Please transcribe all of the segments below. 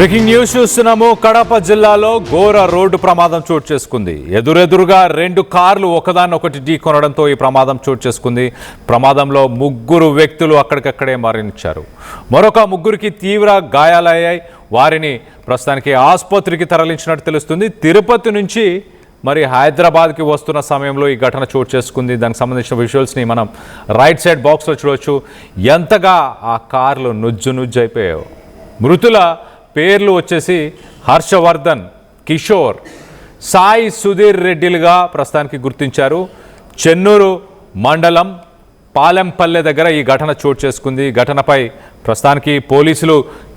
Breaking news చూస్తున్నాము. కడప జిల్లాలో ఘోర రోడ్డు ప్రమాదం చోటు చేసుకుంది. ఎదురెదురుగా రెండు కార్లు ఒకదాన్నొకటి ఢీకొనడంతో ఈ ప్రమాదం చోటు చేసుకుంది. ప్రమాదంలో ముగ్గురు వ్యక్తులు అక్కడికక్కడే మరణించారు. మరొక ముగ్గురికి తీవ్ర గాయాలయ్యాయి. వారిని ప్రస్తుతానికి ఆసుపత్రికి తరలించినట్టు తెలుస్తుంది. తిరుపతి నుంచి మరి హైదరాబాద్కి వస్తున్న సమయంలో ఈ ఘటన చోటు చేసుకుంది. దానికి సంబంధించిన విజువల్స్ని మనం రైట్ సైడ్ బాక్స్లో చూడవచ్చు. ఎంతగా ఆ కార్లు నుజ్జు అయిపోయాయో. మృతుల పేర్లు వచ్చేసి హర్షవర్ధన్, కిషోర్, సాయి సుధీర్ రెడ్డిలుగా ప్రస్తుతానికి గుర్తించారు. చెన్నూరు మండలం పాలెంపల్లె దగ్గర ఈ ఘటన చోటు చేసుకుంది. ఘటనపై ప్రస్తుతానికి పోలీసులు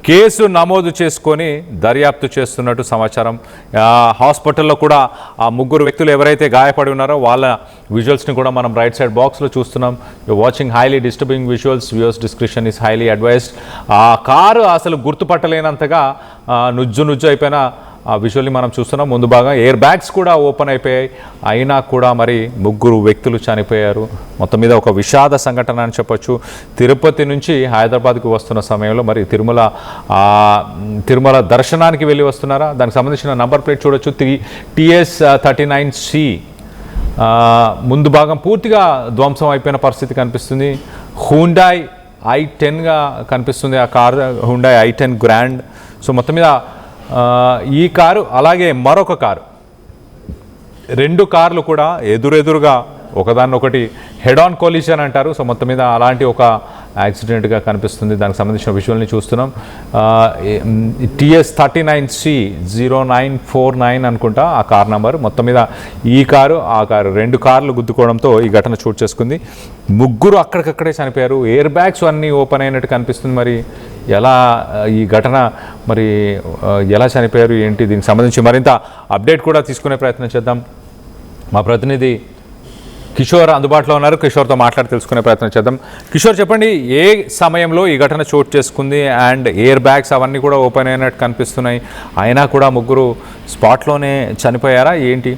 కేసు నమోదు చేసుకొని దర్యాప్తు చేస్తున్నట్టు సమాచారం. హాస్పిటల్లో కూడా ఆ ముగ్గురు వ్యక్తులు ఎవరైతే గాయపడి ఉన్నారో వాళ్ళ విజువల్స్ని కూడా మనం రైట్ సైడ్ బాక్స్లో చూస్తున్నాం. You watching highly disturbing visuals. Viewers description is highly advised. ఆ కారు అసలు గుర్తుపట్టలేనంతగా నుజ్జు అయిపోయిన ఆ విజువల్ని మనం చూస్తున్నాం. ముందు భాగం ఎయిర్ బ్యాగ్స్ కూడా ఓపెన్ అయిపోయాయి. అయినా కూడా మరి ముగ్గురు వ్యక్తులు చనిపోయారు. మొత్తం మీద ఒక విషాద సంఘటన అని చెప్పొచ్చు. తిరుపతి నుంచి హైదరాబాద్కు వస్తున్న సమయంలో మరి తిరుమల దర్శనానికి వెళ్ళి వస్తున్నారా, దానికి సంబంధించిన నంబర్ ప్లేట్ చూడొచ్చు. TS 39C. ముందు భాగం పూర్తిగా ధ్వంసం అయిపోయిన పరిస్థితి కనిపిస్తుంది. హుండాయ్ i10గా కనిపిస్తుంది ఆ car, Hyundai i10 grand. So మొత్తం మీద ఈ కారు అలాగే మరొక కారు, రెండు కార్లు కూడా ఎదురెదురుగా ఒకదాన్నొకటి హెడ్ ఆన్ కొలిషన్ అంటారు. సో మొత్తం మీద అలాంటి ఒక యాక్సిడెంట్గా కనిపిస్తుంది. దానికి సంబంధించిన విజువల్ని చూస్తున్నాం. TS 39C 0949 అనుకుంటా ఆ కార్ నెంబర్. మొత్తం మీద ఈ కారు ఆ కారు రెండు కార్లు గుద్దుకోవడంతో ఈ ఘటన చోటు చేసుకుంది. ముగ్గురు అక్కడికక్కడే చనిపోయారు. ఎయిర్ బ్యాగ్స్ అన్నీ ఓపెన్ అయినట్టు కనిపిస్తుంది. మరి ఎలా ఈ ఘటన మరి ఎలా చనిపోయారు ఏంటి, దీనికి సంబంధించి మరింత అప్డేట్ కూడా తీసుకునే ప్రయత్నం చేద్దాం. మా ప్రతినిధి కిషోర్ అందుబాటులో ఉన్నారు. కిషోర్తో మాట్లాడి తెలుసుకునే ప్రయత్నం చేద్దాం. కిషోర్, చెప్పండి, ఏ సమయంలో ఈ ఘటన చోటు చేసుకుంది అండ్ ఎయిర్ బ్యాగ్స్ అవన్నీ కూడా ఓపెన్ అయినట్టు కనిపిస్తున్నాయి, అయినా కూడా ముగ్గురు స్పాట్లోనే చనిపోయారా ఏంటి?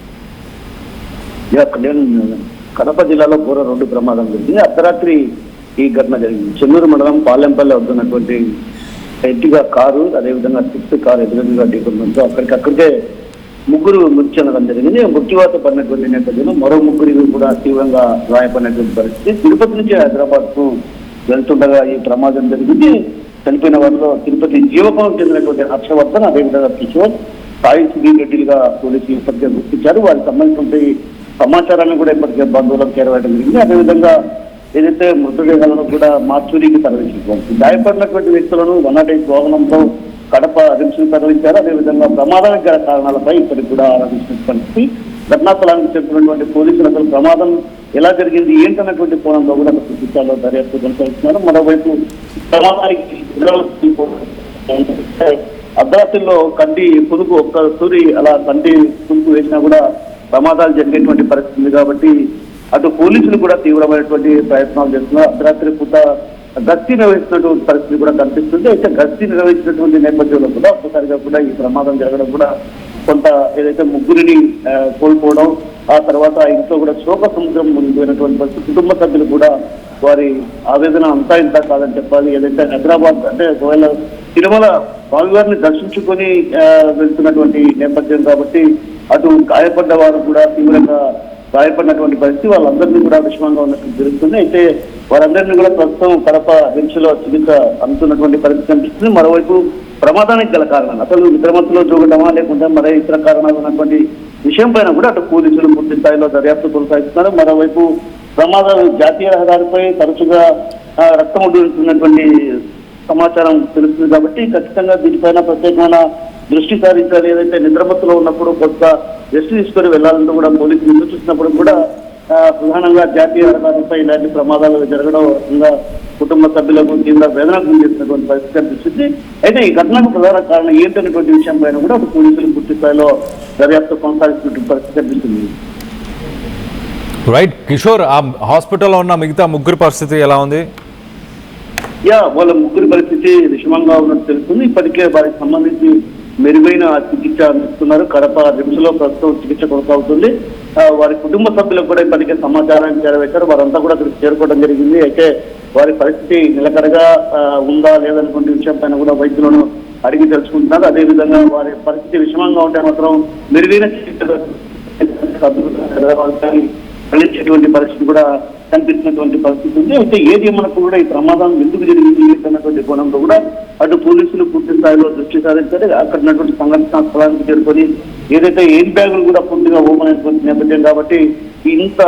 కడప జిల్లాలో ఘోర రోడ్డు ప్రమాదం జరిగింది. అర్ధరాత్రి ఈ ఘటన జరిగింది. చెన్నూరు మండలం పాలెంపల్లె వద్దున్నటువంటి ఎట్టిగా కారు, అదేవిధంగా స్విఫ్ట్ కారు ఎదురుగా ఢీకొనడంతో అక్కడికక్కడికే ముగ్గురు మృతి చెందడం జరిగింది. మృత్యువాత పడినటువంటి నేపథ్యంలో మరో ముగ్గురికి కూడా తీవ్రంగా గాయపడినటువంటి పరిస్థితి. తిరుపతి నుంచి హైదరాబాద్ కు వెళ్తుండగా ఈ ప్రమాదం జరిగింది. చనిపోయిన వారిలో తిరుపతి జీవకోణం చెందినటువంటి హర్షవర్ధన్, అదేవిధంగా కిషోర్, సాయి సుధీర్ రెడ్డిలుగా పోలీసులు ఇప్పటికే గుర్తించారు. వారికి సంబంధించిన సమాచారాన్ని కూడా ఇప్పటికే బంధువులకు చేరవేయడం జరిగింది. అదేవిధంగా ఏదైతే మృతదేహాలను కూడా మార్చురీకి తరలించారు. గాయపడినటువంటి వ్యక్తులను 108 వాహనంతో కడప రిమ్స్ తరలించారు. అదేవిధంగా ప్రమాదానికి గల కారణాలపై ఇప్పటికి కూడా ఆరాధించిన పరిస్థితి. ఘటనా స్థలానికి చెందినటువంటి పోలీసులు అసలు ప్రమాదం ఎలా జరిగింది ఏంటన్నటువంటి కోణంలో కూడా చిత్రాల్లో దర్యాప్తు కొనసాగిస్తున్నారు. మరోవైపు ప్రమాదానికి అర్ధరాత్రిలో కంటి పురుగు ఒక్క సూరి అలా కంటి పురుగు వేసినా కూడా ప్రమాదాలు జరిగేటువంటి పరిస్థితి ఉంది. కాబట్టి అటు పోలీసులు కూడా తీవ్రమైనటువంటి ప్రయత్నాలు చేస్తున్నారు. అర్ధరాత్రి పూట గస్తీ నిర్వహిస్తున్నటువంటి పరిస్థితి కూడా కనిపిస్తుంది. అయితే గస్తీ నిర్వహించినటువంటి నేపథ్యంలో కూడా ఒక్కసారిగా కూడా ఈ ప్రమాదం జరగడం కూడా కొంత ఏదైతే ముగ్గురిని కోల్పోవడం, ఆ తర్వాత ఇంట్లో కూడా శోక సముద్రం మునిగిపోయినటువంటి పరిస్థితి. కుటుంబ సభ్యులు కూడా వారి ఆవేదన అంతా ఇంత కాదని చెప్పాలి. ఏదైతే హైదరాబాద్ అంటే ఒకవేళ తిరుమల స్వామివారిని దర్శించుకొని వెళ్తున్నటువంటి నేపథ్యం కాబట్టి అటు గాయపడ్డ వారు కూడా తీవ్రంగా గాయపడినటువంటి పరిస్థితి. వాళ్ళందరినీ కూడా విషమంగా ఉన్నట్టు జరుగుతుంది. అయితే వారందరినీ కూడా ప్రస్తుతం కడప రిమ్స్ లో చికిత్స అందుతున్నటువంటి పరిస్థితి కనిపిస్తుంది. మరోవైపు ప్రమాదానికి గల కారణాలు అసలు నిద్రమత్తులో జోగడమా లేకుంటే మరే ఇతర కారణాలు ఉన్నటువంటి విషయం పైన కూడా అటు పోలీసులు పూర్తి స్థాయిలో దర్యాప్తు కొనసాగిస్తున్నారు. మరోవైపు ప్రమాదాలు జాతీయ రహదారిపై తరచుగా రక్తం ఉంటున్నటువంటి సమాచారం తెలుస్తుంది. కాబట్టి ఖచ్చితంగా దీనిపైన ప్రత్యేకమైన దృష్టి సారించాలి. ఏదైతే నిద్రమత్తులో ఉన్నప్పుడు కొంత రెస్ట్ తీసుకొని వెళ్లాలంటూ కూడా పోలీసులు ఎదురు చూసినప్పుడు కూడా ప్రధానంగా జాతీయ రహదారిపై ఇలాంటి ప్రమాదాలు జరగడం కుటుంబ సభ్యులకు తీవ్ర వేదనకు గురి చేసినటువంటి పరిస్థితి కనిపిస్తుంది. అయితే ఈ ఘటనకు ప్రధాన కారణం ఏంటనేటువంటి విషయం పైన కూడా పోలీసులు పూర్తి స్థాయిలో దర్యాప్తు కొనసాగిస్తున్నటువంటి పరిస్థితి కనిపిస్తుంది. రైట్ కిషోర్, ఆ హాస్పిటల్లో ఉన్న మిగతా ముగ్గురు పరిస్థితి ఎలా ఉంది? వాళ్ళ ముగ్గురి పరిస్థితి విషమంగా ఉన్నట్టు తెలుస్తుంది. ఇప్పటికే వారికి సంబంధించి మెరుగైన చికిత్స అందిస్తున్నారు. కడప రిమ్స్ లో ప్రస్తుతం చికిత్స కొనసాగుతుంది. వారి కుటుంబ సభ్యులకు కూడా ఇప్పటికే సమాచారాన్ని చేరవేశారు. వారంతా కూడా అక్కడికి చేరుకోవడం జరిగింది. అయితే వారి పరిస్థితి నిలకడగా ఉందా లేదనుకునే విషయం పైన కూడా వైద్యులను అడిగి తెలుసుకుంటున్నారు. అదేవిధంగా వారి పరిస్థితి విషమంగా ఉంటే మాత్రం మెరుగైన తరలించేటువంటి పరిస్థితి కూడా కనిపిస్తున్నటువంటి పరిస్థితి ఉంది. అయితే ఏది మనకు కూడా ఈ ప్రమాదం ఎందుకు జరిగింది అన్నటువంటి కోణంలో కూడా అటు పోలీసులు పూర్తి స్థాయిలో దృష్టి సారించారు. అక్కడ ఉన్నటువంటి సంఘటన స్థలానికి చేరుకొని ఏదైతే ఎయిర్ బ్యాగులు కూడా పూర్తిగా ఓపెన్ అయినటువంటి నేపథ్యం కాబట్టి ఇంత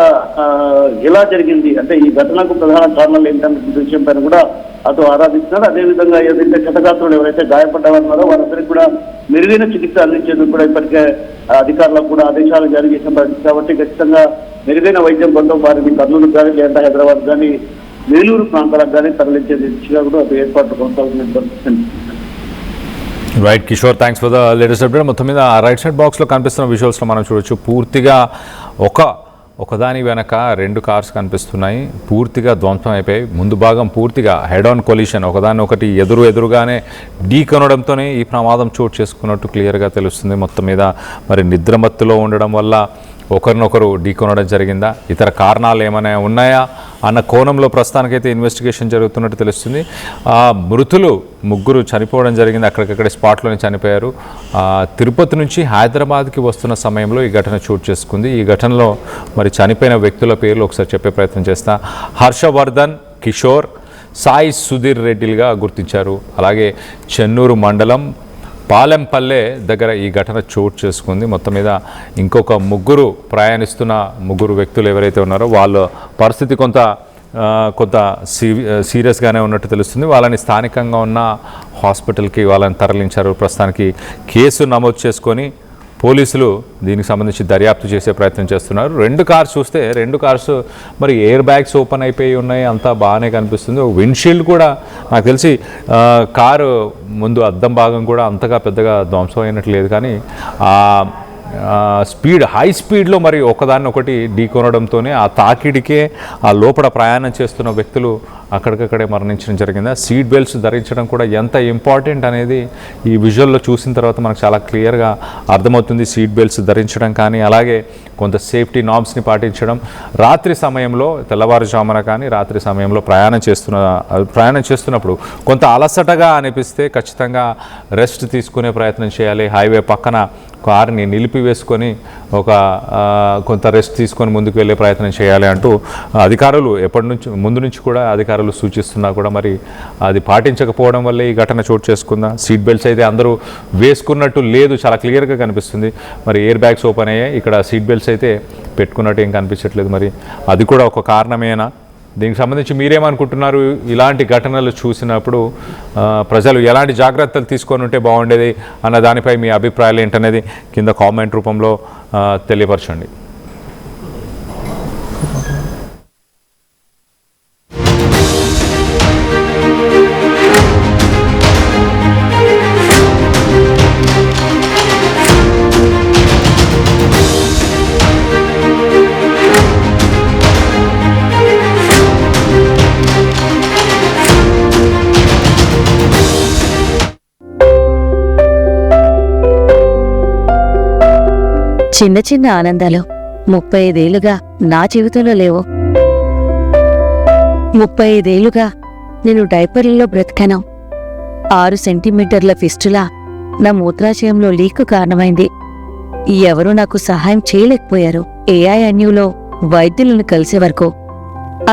ఎలా జరిగింది అంటే ఈ ఘటనకు ప్రధాన కారణాలు ఏంటన్న విషయం పైన కూడా అటు ఆరాధిస్తున్నారు. అదేవిధంగా ఏదైతే క్షతగాత్రులు ఎవరైతే గాయపడ్డారన్నారో వారందరికీ కూడా మెరుగైన చికిత్స అందించేందుకు కూడా ఇప్పటికే అధికారులకు కూడా ఆదేశాలు జారీ చేసిన పరిస్థితి కాబట్టి ఖచ్చితంగా మెరుగైన వైద్యం కోసం వారిని కర్నూలు కానీ లేదా హైదరాబాద్ కానీ వేలూరు ప్రాంతాలకు కానీ తరలించే దిశగా కూడా అటు ఏర్పాట్లు కొనసాగుతున్న right Kishore, thanks for the latest update. మొత్తం మీద రైట్ సైడ్ బాక్స్లో కనిపిస్తున్న విజువల్స్లో మనం చూడొచ్చు పూర్తిగా ఒకదాని వెనక 2 కార్స్ కనిపిస్తున్నాయి, పూర్తిగా ధ్వంసం అయిపోయి ముందు భాగం పూర్తిగా హెడ్ ఆన్ కొలిషన్ ఒకదాన్ని ఒకటి ఎదురుగానే ఢీ కొనడంతోనే ఈ ప్రమాదం చోటు చేసుకున్నట్టు క్లియర్గా తెలుస్తుంది. మొత్తం మీద మరి నిద్రమత్తులో ఉండడం వల్ల ఒకరినొకరు ఢీకొనడం జరిగిందా, ఇతర కారణాలు ఏమైనా ఉన్నాయా అన్న కోణంలో ప్రస్తుతానికైతే ఇన్వెస్టిగేషన్ జరుగుతున్నట్టు తెలుస్తుంది. మృతులు 3 చనిపోవడం జరిగింది, అక్కడికక్కడే స్పాట్లోనే చనిపోయారు. తిరుపతి నుంచి హైదరాబాద్కి వస్తున్న సమయంలో ఈ ఘటన చోటు చేసుకుంది. ఈ ఘటనలో మరి చనిపోయిన వ్యక్తుల పేర్లు ఒకసారి చెప్పే ప్రయత్నం చేస్తా. హర్షవర్ధన్, కిషోర్, సాయి సుధీర్ రెడ్డిలుగా గుర్తించారు. అలాగే చెన్నూరు మండలం పాలెంపల్లె దగ్గర ఈ ఘటన చోటు చేసుకుంది. మొత్తం మీద ఇంకొక 3 ప్రయాణిస్తున్న 3 వ్యక్తులు ఎవరైతే ఉన్నారో వాళ్ళ పరిస్థితి కొంత సీరియస్గానే ఉన్నట్టు తెలుస్తుంది. వాళ్ళని స్థానికంగా ఉన్న హాస్పిటల్కి వాళ్ళని తరలించారు. ప్రస్తుతానికి కేసు నమోదు చేసుకొని పోలీసులు దీనికి సంబంధించి దర్యాప్తు చేసే ప్రయత్నం చేస్తున్నారు. 2 కార్స్ చూస్తే 2 కార్స్ మరి ఎయిర్ బ్యాగ్స్ ఓపెన్ అయిపోయి ఉన్నాయి, అంతా బాగానే కనిపిస్తుంది. విండ్షీల్డ్ కూడా నాకు తెలిసి కారు ముందు అద్దం భాగం కూడా అంతగా పెద్దగా ధ్వంసం అయినట్లు లేదు, కానీ హై స్పీడ్లో మరి ఒకదాన్నొకటి ఢీకొనడంతోనే ఆ తాకిడికే ఆ లోపల ప్రయాణం చేస్తున్న వ్యక్తులు అక్కడికక్కడే మరణించడం జరిగింది. సీట్ బెల్ట్స్ ధరించడం కూడా ఎంత ఇంపార్టెంట్ అనేది ఈ విజువల్లో చూసిన తర్వాత మనకు చాలా క్లియర్గా అర్థమవుతుంది. సీట్ బెల్ట్స్ ధరించడం కానీ అలాగే కొంత సేఫ్టీ నార్మ్స్ని పాటించడం, రాత్రి సమయంలో తెల్లవారుజామున కానీ రాత్రి సమయంలో ప్రయాణం చేస్తున్నప్పుడు కొంత అలసటగా అనిపిస్తే ఖచ్చితంగా రెస్ట్ తీసుకునే ప్రయత్నం చేయాలి. హైవే పక్కన కారుని నిలిపివేసుకొని కొంత రెస్ట్ తీసుకొని ముందుకు వెళ్ళే ప్రయత్నం చేయాలి అంటూ అధికారులు ముందు నుంచి కూడా అధికారులు సూచిస్తున్నా కూడా మరి అది పాటించకపోవడం వల్లే ఈ ఘటన చోటు చేసుకుందా. సీట్ బెల్ట్స్ అయితే అందరూ వేసుకున్నట్టు లేదు, చాలా క్లియర్గా కనిపిస్తుంది. మరి ఎయిర్ బ్యాగ్స్ ఓపెన్ అయ్యాయి, ఇక్కడ సీట్ బెల్ట్స్ అయితే పెట్టుకున్నట్టు ఏం కనిపించట్లేదు. మరి అది కూడా ఒక కారణమేనా? దీనికి సంబంధించి మీరేమనుకుంటున్నారు? ఇలాంటి ఘటనలు చూసినప్పుడు ప్రజలు ఎలాంటి జాగ్రత్తలు తీసుకొని ఉంటే బాగుండేది అన్న దానిపై మీ అభిప్రాయాలు ఏంటనేది కింద కామెంట్ రూపంలో తెలియపరచండి. చిన్న చిన్న ఆనందాలు 35 ఏళ్లుగా నా జీవితంలో లేవు. 35 ఏళ్లుగా నేను డైపర్లలో బ్రతికాను. 6 సెంటీమీటర్ల ఫిస్టులా నా మూత్రాశయంలో లీకు కారణమైంది. ఎవరూ నాకు సహాయం చేయలేకపోయారు. AINUలో వైద్యులను కలిసే వరకు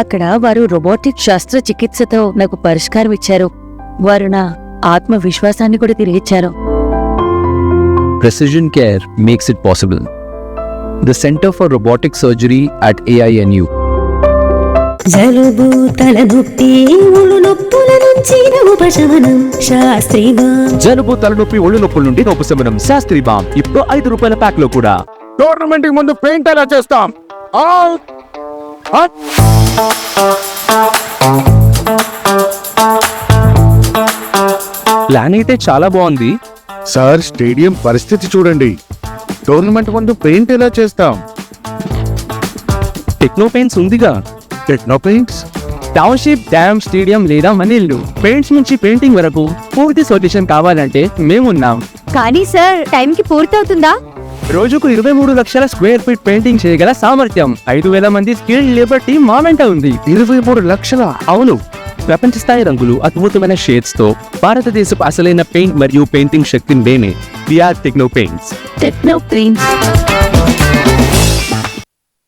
అక్కడ వారు రోబోటిక్ శస్త్రచికిత్సతో నాకు పరిష్కారం ఇచ్చారు. వారు నా ఆత్మవిశ్వాసాన్ని కూడా తిరిగిచ్చారు. Precision Care makes it possible. The Center for Robotic Surgery at AINU. జలుబు తలనొప్పి ఒళ్ళు నొప్పుల నుంచి ఉపశమనం శాస్త్రీవా. జలుబు తలనొప్పి ఒళ్ళు నొప్పుల నుండి ఉపశమనం శాస్త్రీవా. ఇప్పుడు ₹5 ప్యాక్ లో కూడా. టోర్నమెంట్ ముందు పెయింట్ ఎలా చేస్తాం? ప్లాన్ అయితే చాలా బాగుంది సార్, స్టేడియం పరిస్థితి చూడండి. టోర్నమెంట్ ముందు పెయింట్ ఎలా చేస్తాం? టెక్నో పెయింట్స్ ఉందిగా. Techno paints, township, dam, stadium లేదా మనీళ్లు పెయింట్స్ నుంచి పెయింటింగ్ వరకు పూర్తి సొల్యూషన్ కావాలంటే మేమున్నాం. కానీ సార్, టైంకి పూర్తవుతుందా? రోజుకు 23 లక్షల స్క్వేర్ ఫీట్ పెయింటింగ్ చేయగల సామర్థ్యం, 5,000 మంది స్కిల్డ్ లేబర్ టీం మా వెంట ఉంది. 23 లక్షల? అవును, ప్రపంచ స్థాయి రంగులు, అద్భుతమైన షేడ్స్ తో భారతదేశపు అసలైన పెయింట్ మరియు పెయింటింగ్ శక్తిని నేనే VR Techno Paints. Techno paints